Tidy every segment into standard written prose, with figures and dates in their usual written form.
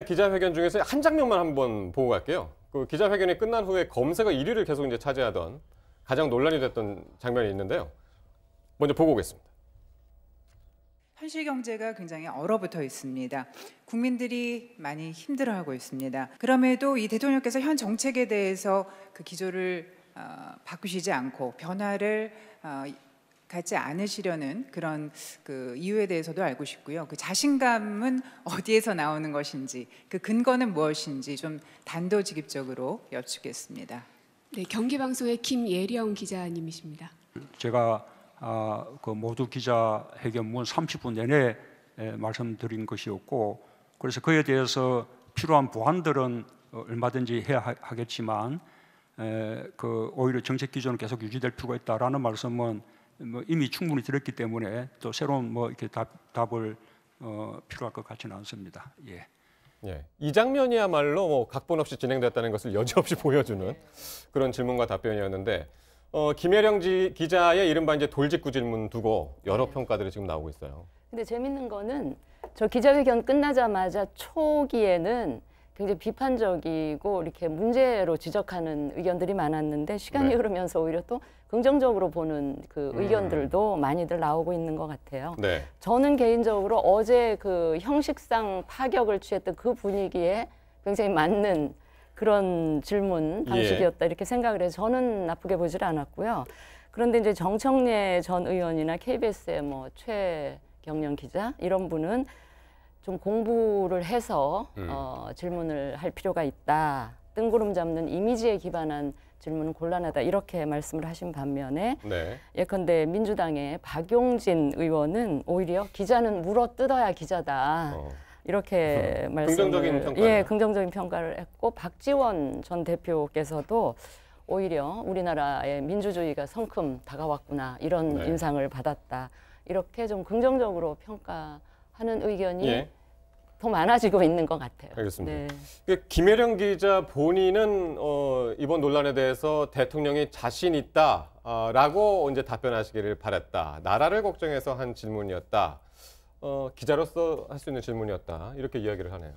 기자회견 중에서 한 장면만 한번 보고 갈게요. 그 기자회견이 끝난 후에 검색어 1위를 계속 이제 차지하던 가장 논란이 됐던 장면이 있는데요. 먼저 보고 오겠습니다. 현실 경제가 굉장히 얼어붙어 있습니다. 국민들이 많이 힘들어하고 있습니다. 그럼에도 이 대통령께서 현 정책에 대해서 그 기조를 바꾸시지 않고 변화를 갖지 않으시려는 그런 그 이유에 대해서도 알고 싶고요. 그 자신감은 어디에서 나오는 것인지, 그 근거는 무엇인지 좀 단도직입적으로 여쭙겠습니다. 네, 경기방송의 김예령 기자님이십니다. 제가 그 모두 기자회견문 30분 내내 말씀드린 것이었고, 그래서 그에 대해서 필요한 보완들은 얼마든지 해야 하겠지만, 그 오히려 정책 기조는 계속 유지될 필요가 있다라는 말씀은 뭐 이미 충분히 들었기 때문에 또 새로운 뭐 이렇게 답을 필요할 것 같지는 않습니다. 예. 예, 이 장면이야말로 뭐 각본 없이 진행됐다는 것을 여지없이 보여주는 그런 질문과 답변이었는데, 김예령 기자의 이른바 이제 돌직구 질문 두고 여러 평가들이 지금 나오고 있어요. 근데 재밌는 거는 저 기자회견 끝나자마자 초기에는 굉장히 비판적이고 이렇게 문제로 지적하는 의견들이 많았는데 시간이 흐르면서 오히려 또 긍정적으로 보는 그 의견들도 많이들 나오고 있는 것 같아요. 네. 저는 개인적으로 어제 그 형식상 파격을 취했던 그 분위기에 굉장히 맞는 그런 질문 방식이었다 이렇게 생각을 해서 저는 나쁘게 보질 않았고요. 그런데 이제 정청래 전 의원이나 KBS의 뭐 최경영 기자 이런 분은 좀 공부를 해서 질문을 할 필요가 있다. 뜬구름 잡는 이미지에 기반한 질문은 곤란하다. 이렇게 말씀을 하신 반면에 예컨대 민주당의 박용진 의원은 오히려 기자는 물어뜯어야 기자다. 이렇게 긍정적인 평가를. 긍정적인 평가를 했고 박지원 전 대표께서도 오히려 우리나라의 민주주의가 성큼 다가왔구나. 이런 인상을 받았다. 이렇게 좀 긍정적으로 평가하는 의견이 더 많아지고 있는 것 같아요. 알겠습니다. 네. 김예령 기자 본인은 이번 논란에 대해서 대통령이 자신 있다라고 이제 답변하시기를 바랬다. 나라를 걱정해서 한 질문이었다. 기자로서 할 수 있는 질문이었다. 이렇게 이야기를 하네요.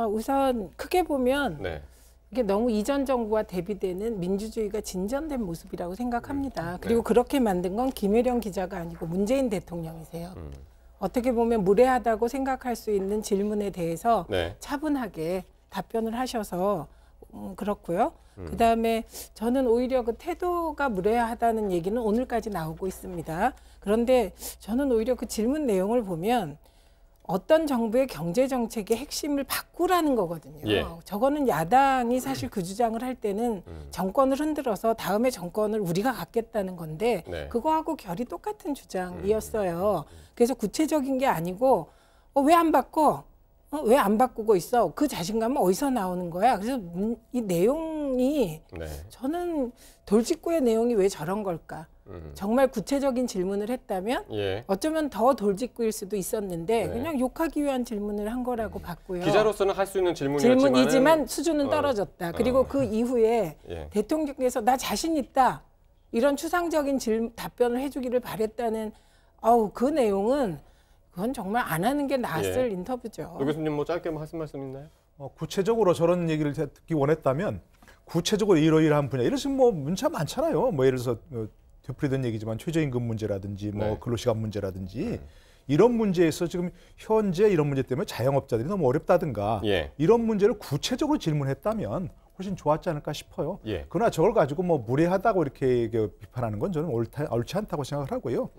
우선 크게 보면 이게 너무 이전 정부와 대비되는 민주주의가 진전된 모습이라고 생각합니다. 그리고 그렇게 만든 건 김예령 기자가 아니고 문재인 대통령이세요. 어떻게 보면 무례하다고 생각할 수 있는 질문에 대해서 차분하게 답변을 하셔서 그렇고요. 그다음에 저는 오히려 그 태도가 무례하다는 얘기는 오늘까지 나오고 있습니다. 그런데 저는 오히려 그 질문 내용을 보면 어떤 정부의 경제 정책의 핵심을 바꾸라는 거거든요. 저거는 야당이 사실 그 주장을 할 때는 정권을 흔들어서 다음에 정권을 우리가 갖겠다는 건데 그거하고 결이 똑같은 주장이었어요. 그래서 구체적인 게 아니고 왜 안 바꿔? 왜 안 바꾸고 있어? 그 자신감은 어디서 나오는 거야? 그래서 이 내용이 저는 돌직구의 내용이 왜 저런 걸까? 정말 구체적인 질문을 했다면 어쩌면 더 돌직구일 수도 있었는데 그냥 욕하기 위한 질문을 한 거라고 봤고요. 기자로서는 할 수 있는 질문이지만 수준은 떨어졌다. 그리고 그 이후에 대통령께서 나 자신 있다. 이런 추상적인 답변을 해주기를 바랬다는 그 내용은 그건 정말 안 하는 게 나았을 인터뷰죠. 노 교수님 뭐 짧게 하신 말씀 있나요? 구체적으로 저런 얘기를 듣기 원했다면 구체적으로 이러이러한 분야, 예를 들어서 뭐 문자 많잖아요. 뭐 예를 들어서 되풀이된 얘기지만 최저임금 문제라든지 뭐 근로시간 문제라든지 이런 문제에서 지금 현재 이런 문제 때문에 자영업자들이 너무 어렵다든가 이런 문제를 구체적으로 질문했다면 훨씬 좋았지 않을까 싶어요. 그러나 저걸 가지고 뭐 무례하다고 이렇게 비판하는 건 저는 옳지 않다고 생각을 하고요.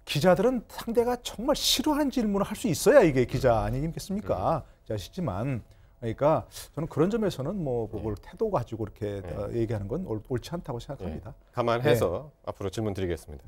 기자들은 상대가 정말 싫어하는 질문을 할 수 있어야 이게 기자 아니겠습니까? 아시지만 그러니까 저는 그런 점에서는 뭐 그걸 태도 가지고 이렇게 얘기하는 건 옳지 않다고 생각합니다. 감안해서 앞으로 질문 드리겠습니다.